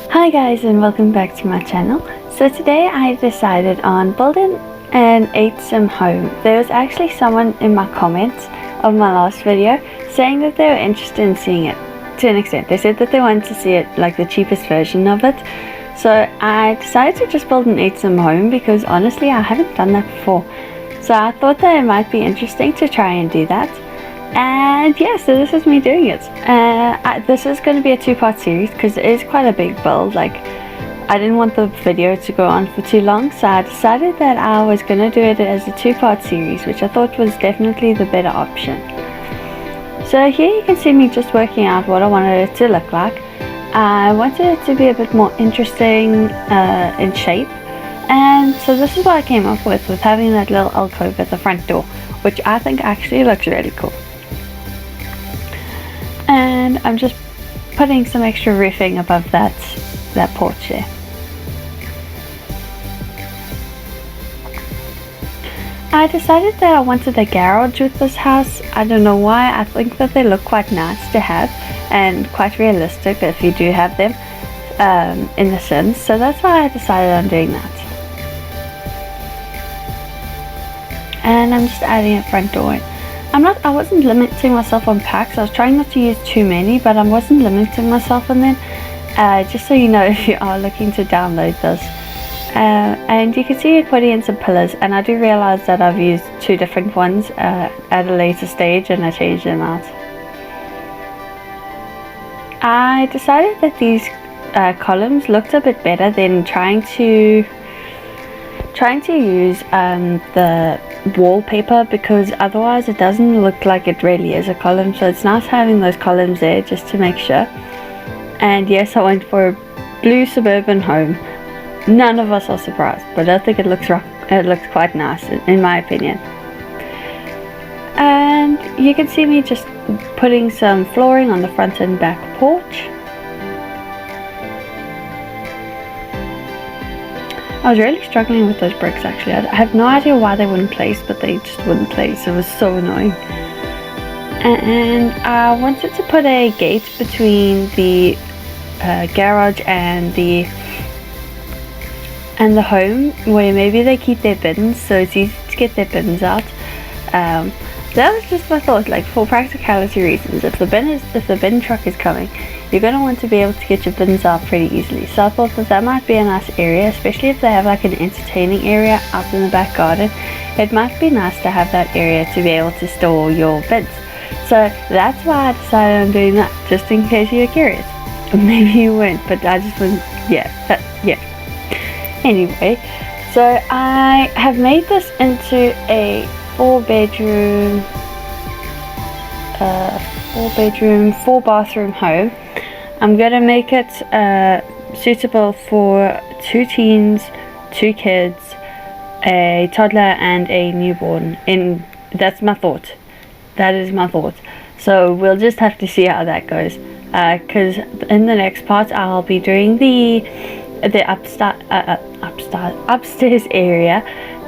Hi guys, and welcome back to my channel. So today I decided on building an 8-sim home. There was actually someone in my comments of my last video saying that they were interested in seeing it to an extent. They said that they wanted to see it, like the cheapest version of it. So I decided to just build an 8-sim home because honestly I haven't done that before. So I thought that it might be interesting to try and do that. And yeah, so this is me doing it. This is going to be a 2-part series because it is quite a big build. Like, I didn't want the video to go on for too long, so I decided that I was going to do it as a 2-part series, which I thought was definitely the better option. So here you can see me just working out what I wanted it to look like. I wanted it to be a bit more interesting in shape, and so this is what I came up with having that little alcove at the front door, which I think actually looks really cool. And I'm just putting some extra roofing above that porch there. I decided that I wanted a garage with this house. I don't know why. I think that they look quite nice to have and quite realistic if you do have them in The Sims. So that's why I decided on doing that. And I'm just adding a front door. I wasn't limiting myself on packs. I was trying not to use too many, but I wasn't limiting myself on them. Just so you know, if you are looking to download this. And you can see it putting in some pillars, and I do realize that I've used 2 different ones at a later stage, and I changed them out. I decided that these columns looked a bit better than trying to use the wallpaper, because otherwise it doesn't look like it really is a column. So it's nice having those columns there just to make sure. And yes, I went for a blue suburban home. None of us are surprised, but I think it looks quite nice in my opinion. And you can see me just putting some flooring on the front and back porch. I was really struggling with those bricks actually. I have no idea why they wouldn't place, but they just wouldn't place. It was so annoying. And I wanted to put a gate between the garage and the home, where maybe they keep their bins, so it's easy to get their bins out. That was just my thought, like for practicality reasons. If the bin truck is coming, you're going to want to be able to get your bins out pretty easily. So I thought that might be a nice area, especially if they have like an entertaining area out in the back garden. It might be nice to have that area to be able to store your bins. So that's why I decided on doing that, just in case you're curious. Maybe you weren't, but I just wouldn't. Yeah. Anyway, so I have made this into a 4-bedroom, 4-bathroom home. I'm gonna make it suitable for 2 teens, 2 kids, a toddler, and a newborn. That's my thought. That is my thought. So we'll just have to see how that goes. Because in the next part I'll be doing the upstairs area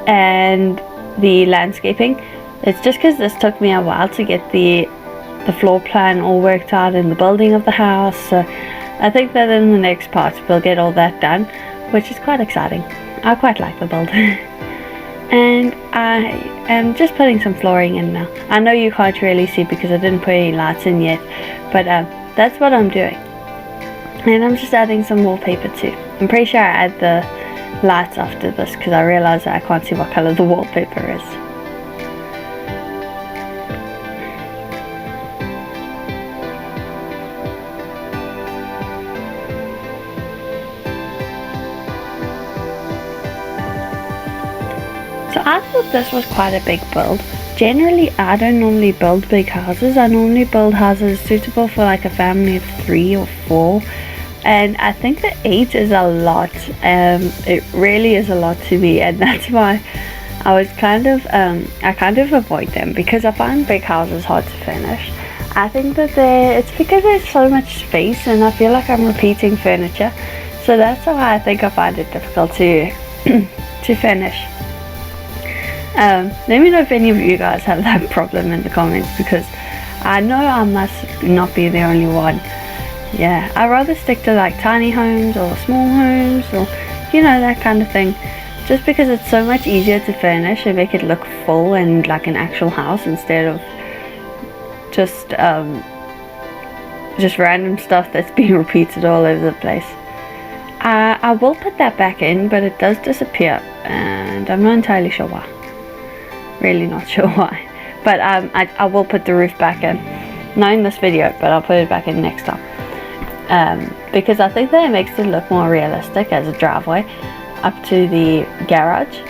and the landscaping. It's just because this took me a while to get the floor plan all worked out in the building of the house. So I think that in the next part we'll get all that done, which is quite exciting. I quite like the build. And I am just putting some flooring in now. I know you can't really see because I didn't put any lights in yet, but that's what I'm doing. And I'm just adding some wallpaper too. I'm pretty sure I add the lights after this because I realize that I can't see what color the wallpaper is. So I thought this was quite a big build. Generally, I don't normally build big houses. I normally build houses suitable for like a family of 3 or 4. And I think that 8 is a lot. It really is a lot to me, and that's why I kind of avoid them, because I find big houses hard to finish. I think that it's because there's so much space, and I feel like I'm repeating furniture. So that's why I think I find it difficult to finish. Let me know if any of you guys have that problem in the comments, because I know I must not be the only one. yeah, I'd rather stick to like tiny homes or small homes, or you know, that kind of thing, just because it's so much easier to furnish and make it look full and like an actual house, instead of just random stuff that's being repeated all over the place. I will put that back in, but it does disappear, and I'm not entirely sure why. Really not sure why. But I will put the roof back in. Not in this video, but I'll put it back in next time. Because I think that it makes it look more realistic as a driveway up to the garage.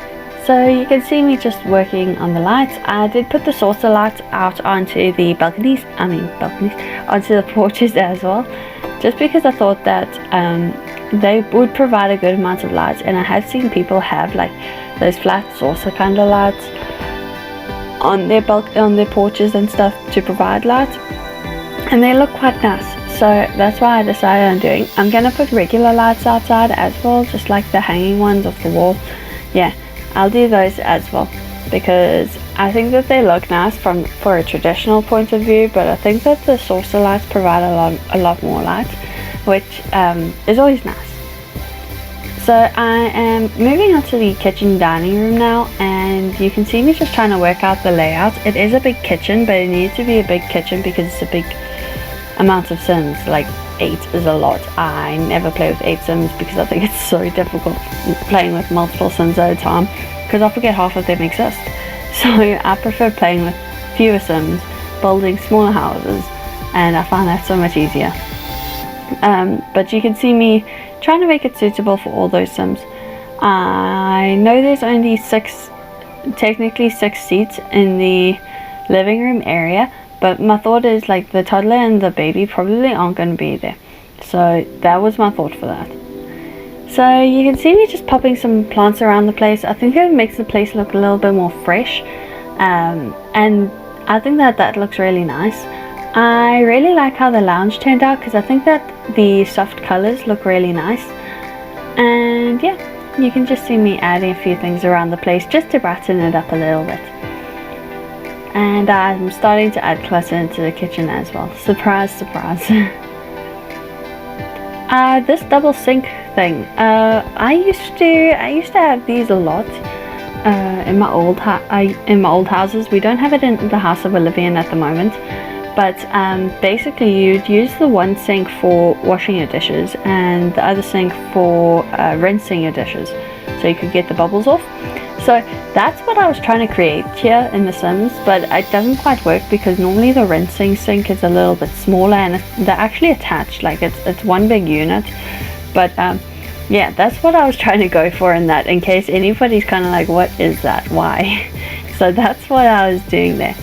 So you can see me just working on the lights. I did put the saucer lights out onto the balconies, onto the porches as well, just because I thought that they would provide a good amount of light. And I have seen people have like those flat saucer kind of lights on their porches and stuff to provide light, and they look quite nice. So that's why I decided I'm gonna put regular lights outside as well, just like the hanging ones off the wall. Yeah, I'll do those as well, because I think that they look nice for a traditional point of view, but I think that the saucer lights provide a lot more light, which is always nice. So I am moving on to the kitchen dining room now, and you can see me just trying to work out the layout. It is a big kitchen, but it needs to be a big kitchen because it's a big amount of Sims. Like 8 is a lot. I never play with 8 Sims because I think it's so difficult playing with multiple Sims at a time, because I forget half of them exist. So I prefer playing with fewer Sims, building smaller houses, and I find that so much easier. But you can see me trying to make it suitable for all those Sims. I know there's only technically 6 seats in the living room area, but my thought is like the toddler and the baby probably aren't going to be there. So that was my thought for that. So you can see me just popping some plants around the place. I think it makes the place look a little bit more fresh, and I think that looks really nice. I really like how the lounge turned out, because I think that the soft colors look really nice. And yeah, you can just see me adding a few things around the place just to brighten it up a little bit. And I'm starting to add clutter into the kitchen as well. Surprise, surprise. This double sink thing, I used to have these a lot in my old houses. We don't have it in the house of Olivian at the moment. But basically you'd use the one sink for washing your dishes and the other sink for rinsing your dishes, so you could get the bubbles off. So that's what I was trying to create here in The Sims, but it doesn't quite work because normally the rinsing sink is a little bit smaller, and they're actually attached, like it's one big unit. But yeah, that's what I was trying to go for in that, in case anybody's kind of like, what is that, why? So that's what I was doing there.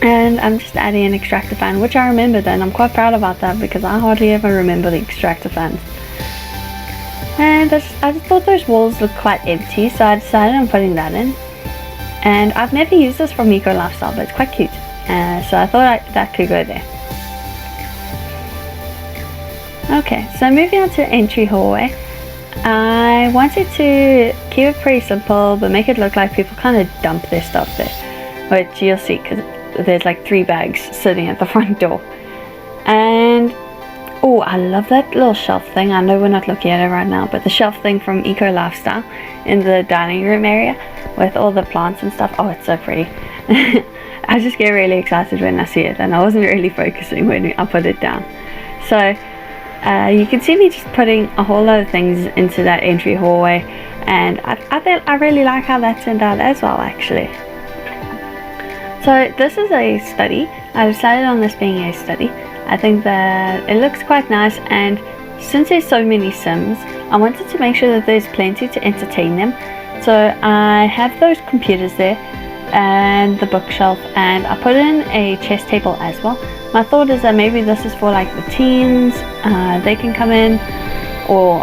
And I'm just adding an extractor fan, which I remembered, and I'm quite proud about that because I hardly ever remember the extractor fans. And I just thought those walls looked quite empty, so I decided on putting that in. And I've never used this from Eco Lifestyle, but it's quite cute. So I thought that could go there. Okay, so moving on to the entry hallway. I wanted to keep it pretty simple, but make it look like people kind of dump their stuff there, which you'll see because there's like 3 bags sitting at the front door. And oh, I love that little shelf thing. I know we're not looking at it right now, but the shelf thing from Eco Lifestyle in the dining room area with all the plants and stuff. Oh, it's so pretty. I just get really excited when I see it, and I wasn't really focusing when I put it down. So you can see me just putting a whole lot of things into that entry hallway, and I really like how that turned out as well, actually. So this is a study. I decided on this being a study. I think that it looks quite nice, and since there's so many Sims, I wanted to make sure that there's plenty to entertain them. So I have those computers there and the bookshelf, and I put in a chess table as well. My thought is that maybe this is for like the teens, they can come in, or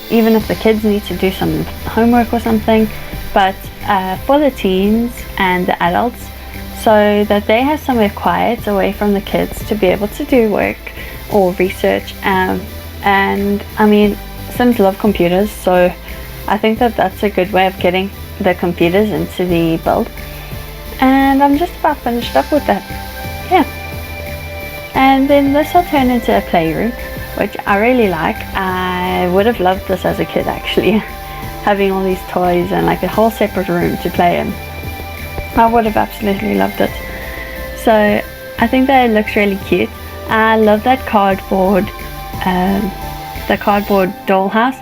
even if the kids need to do some homework or something, but for the teens and the adults, so that they have somewhere quiet away from the kids to be able to do work or research. And I mean, Sims love computers, so I think that that's a good way of getting the computers into the build. And I'm just about finished up with that. Yeah. And then this will turn into a playroom, which I really like. I would have loved this as a kid actually, having all these toys and like a whole separate room to play in. I would have absolutely loved it. So I think that it looks really cute. I love that cardboard, the cardboard dollhouse.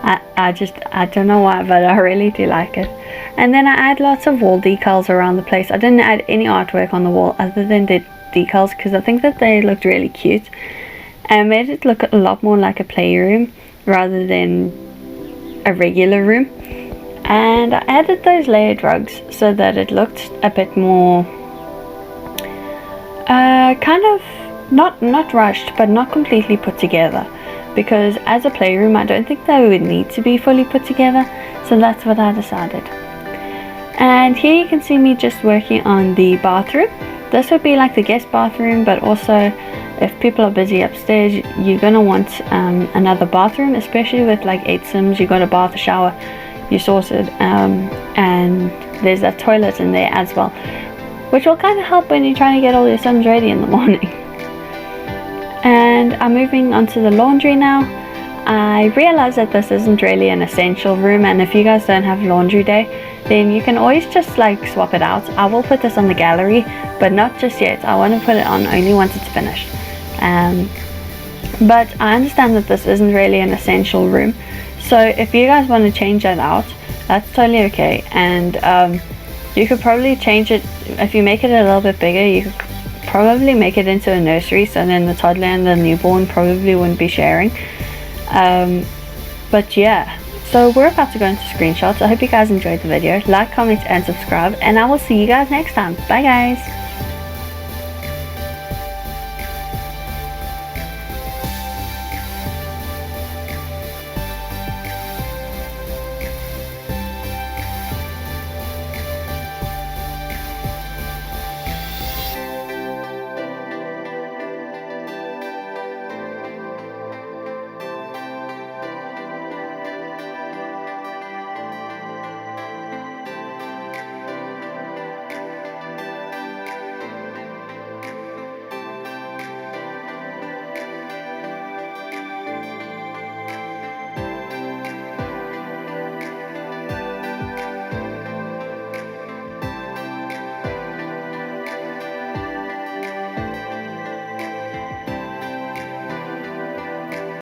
I don't know why, but I really do like it. And then I add lots of wall decals around the place. I didn't add any artwork on the wall other than the decals because I think that they looked really cute and made it look a lot more like a playroom rather than a regular room. And I added those layered rugs so that it looked a bit more kind of not rushed, but not completely put together, because as a playroom I don't think they would need to be fully put together. So that's what I decided. And here you can see me just working on the bathroom. This would be like the guest bathroom, but also if people are busy upstairs, you're gonna want another bathroom, especially with like 8 Sims. You got a bath, a shower, you sorted, and there's a toilet in there as well, which will kind of help when you're trying to get all your Sims ready in the morning. And I'm moving on to the laundry now. I realize that this isn't really an essential room, and if you guys don't have laundry day, then you can always just like swap it out. I will put this on the gallery, but not just yet. I want to put it on only once it's finished. But I understand that this isn't really an essential room, so if you guys want to change that out, that's totally okay. And you could probably change it if you make it a little bit bigger. You could probably make it into a nursery, so then the toddler and the newborn probably wouldn't be sharing. But yeah, so we're about to go into screenshots. I hope you guys enjoyed the video. Like, comment and subscribe, and I will see you guys next time. Bye guys.